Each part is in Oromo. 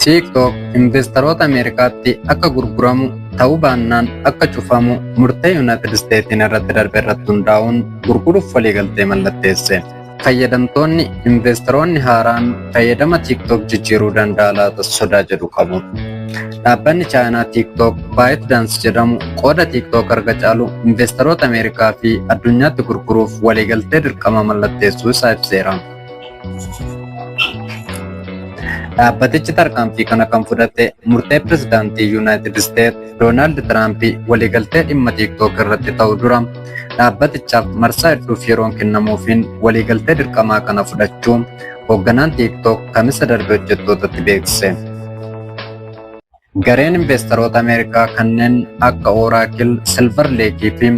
TikTok investoroota Ameerikaatti akka gurguramu ta'uu baannaan akka cufamu murtee Yuunaayitid Isteetiin irratti darbe irratti hundaa'uun gurguruuf waliigaltee mallatteesse. Fayyadamtoonni investoroonni haaraan fayyadama TikTok jijjiiruu danda'a laata sodaa jedhu qabu. Dhaabbanni Chaayinaa TikTok ByteDance jedhamu qooda TikTok harka caalu investoroota Ameerikaa fi addunyaatti gurguruuf waliigaltee dirqama mallatteessuu isaa ibseera. Dhaabbatichi tarkaanfii kana kan fudhate murtee pirezidaantii Yuunaayitid Isteet Doonaald Tiraamp waliigaltee dhimma TikTok irratti ta'u dura dhaabbatichaaf marsaa hedduuf yeroon kennamuufiin waliigaltee dirqamaa kana fudhachuun hoogganaan TikTok kamisa darbe hojjettootatti beeksise. Gareen investoroota Ameerikaa kanneen akka Oracle, Silver Lake fi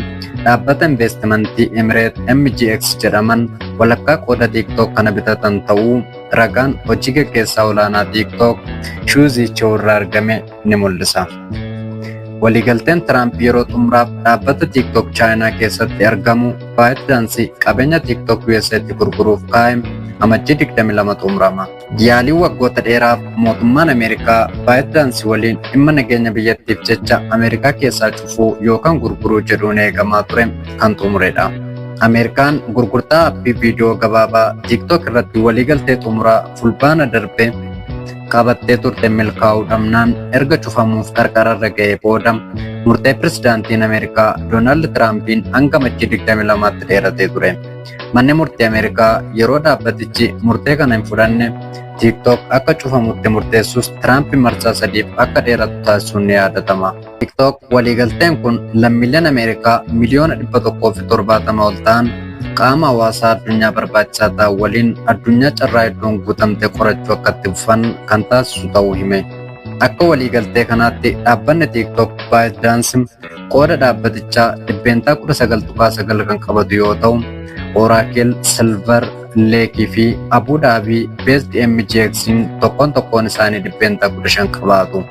dhaabbata investimentii Emirates MGX jedhaman walakkaa qooda TikTok kana bitatan ta'uu ragaan hojii gaggeessaa olaanaa TikTok Shuzichoo irraa argame ni mul'isa. Waliigalteen Tiraamp yeroo xumuraaf dhaabbata TikTok Chaayinaa keessatti argamu ByteDance qabeenya TikTok USA'tti gurguruuf kaa'e amajjii 22 xumurama. Yaalii waggoota dheeraaf mootummaan Ameerikaa ByteDance waliin dhimma nageenya biyyattiif jecha Ameerikaa keessaa cufuu yookaan gurguruu jedhuun eegamaa ture kan xumuredha. Ameerikaan gurgurtaa aappii viidiyoo gabaabaa TikTok irratti waliigaltee xumuraa fulbaana darbe qabattee turte milkaa'uu dhabnaan erga cufamuuf qarqararra ga'ee booda murtee pirezidaantiin Ameerikaa Doonaald Tiraampiin hanga amajjii 22tti dheeratee ture. Manni murtii Ameerikaa yeroo dhaabbatichi murtee kana hin fudhanne TikTok akka cufamutti murteessus Tiraamp marsaa sadiif akka dheeratu taasisuun ni yaadatama. TikTok waliigalteen kun lammiileen Ameerikaa miliyoona 170 ol ta'an qaama hawaasaa addunyaa barbaachisaa ta'an waliin addunyaa carraa hedduun guutamte qorachuu akka itti fufan kan taasisu ta'uu hime. Akka waliigaltee kanaatti dhaabbanni TikTok ByteDance qooda dhaabbatichaa dhibbeentaa 19.9 kan qabatu yoo ta'u, Oracle, Silver Lake fi Abu Dhabi Based MGX'n tokkoon isaanii dhibbeentaa 15 qabaatu.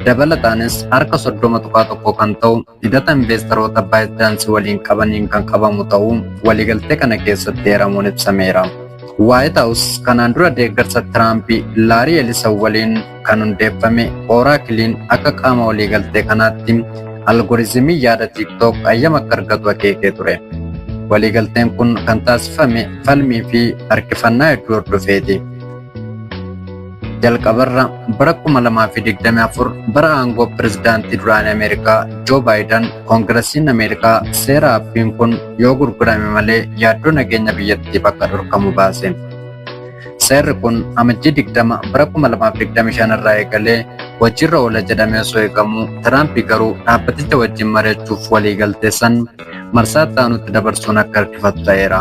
Dabalataanis harka 30.1 kan ta'u hidhata investoroota ByteDance waliin qabaniin kan qabamu ta'uu waliigaltee kana keessatti eeramuun ibsameera. White House kanaan dura deeggarsa Tiraamp Larry Ellison waliin kan hundeeffame Oracle'n akka qaama waliigaltee kanaatti algoritmii yaada TikTok ayyama akka argatu akeekee ture. Waliigalteen kun kan taasifame falmii fi harkifannaa hedduu hordofeeti. Jalqabarra bara 2024 bara aangoo pirezidaantii duraanii Ameerikaa Joo Baayiden Koongiresiin Ameerikaa seera aappiin kun yoo gurgurame malee yaaddoo nageenya biyyattiif akka dhorkamu baase. Seerri kun amajjii 20 bara 2025 irraa eegalee hojiirra oola jedhamee osoo eegamu Tiraamp garuu dhaabbaticha wajjin mari'achuuf waliigaltee san marsaa itti dabarsuun akka harkifatu ta'eera.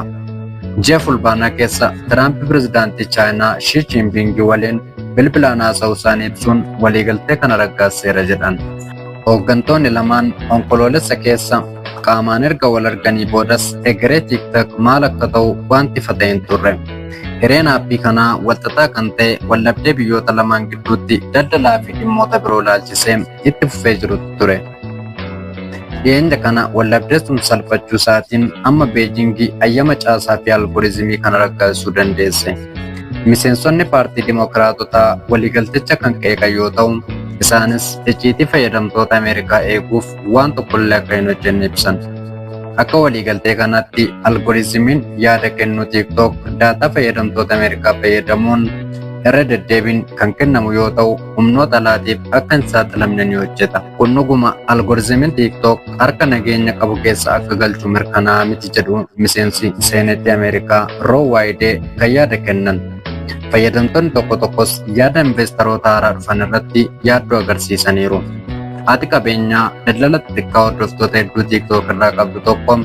Ji'a fulbaanaa keessa Tiraamp pirezidaantii Chaayinaa Xi Jinping waliin bilbilaan haasa'uu isaanii ibsuun waliigaltee kana raggaaseera jedhan. Hooggantoonni lamaan onkoloolessa keessa qaamaan erga wal arganii boodas egeree TikTok maal akka ta'u wanti ifa ta'e hin turre. Hireen aappii kanaa walxaxaa kan ta'e waldhabdee biyyoota lamaan gidduutti daldalaa fi dhimmoota biroo ilaalchisee itti fufee jirutu ture. Dhiyeenya kana waldhabdee sun salphachuu isaatiin amma Beejingii ayyama caasaa fi algoritmii kana raggaasisuu dandeesse. Miseensonni paartii Dimookiraatotaa waliigalticha kan qeeqan yoo ta'u, isaanis icciitii fayyadamtoota Ameerikaa eeguuf waan tokkollee akka hin hojjenne ibsan. Akka waliigaltee kanatti algoritmiin yaada kennu TikTok daataa fayyadamtoota Ameerikaa fayyadamuun irra deddeebiin kan kennamu yoo ta'u, humnoota alaatiif akka hin saaxilamne ni hojjeta. Kun dhuguma algoritmiin TikTok harka nageenya qabu keessa akka galchu mirkanaa'aa miti jedhu miseensi seenetii Ameerikaa Roo Waayidee kan yaada kennan. Fayyadamtoonni tokkos yaada investoroota haaraa dhufan irratti yaaddoo agarsiisaniiru. Haati qabeenyaa daldala xixiqqaa hordoftoota hedduu TikTok irraa qabdu tokko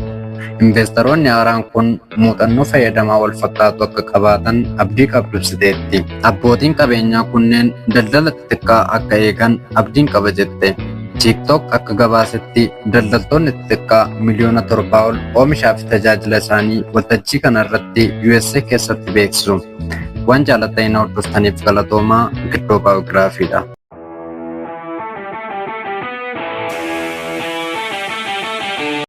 investoroonni haaraan kun muuxannoo fayyadamaa wal fakkaatu akka qabaatan abdii qabdu ibsiteetti. Abbootiin qabeenyaa kunneen daldala xixiqqaa akka eegan abdiin qaba jette. TikTok akka gabaasetti daldaltoonni xixiqqaa miliyoona 7 ol oomishaa fi tajaajila isaanii waltajjii kana irratti USA keessatti beeksisu. Waan jaalatanii hordoftaniif galatoomaa Giddoo Baayogiraafiidha.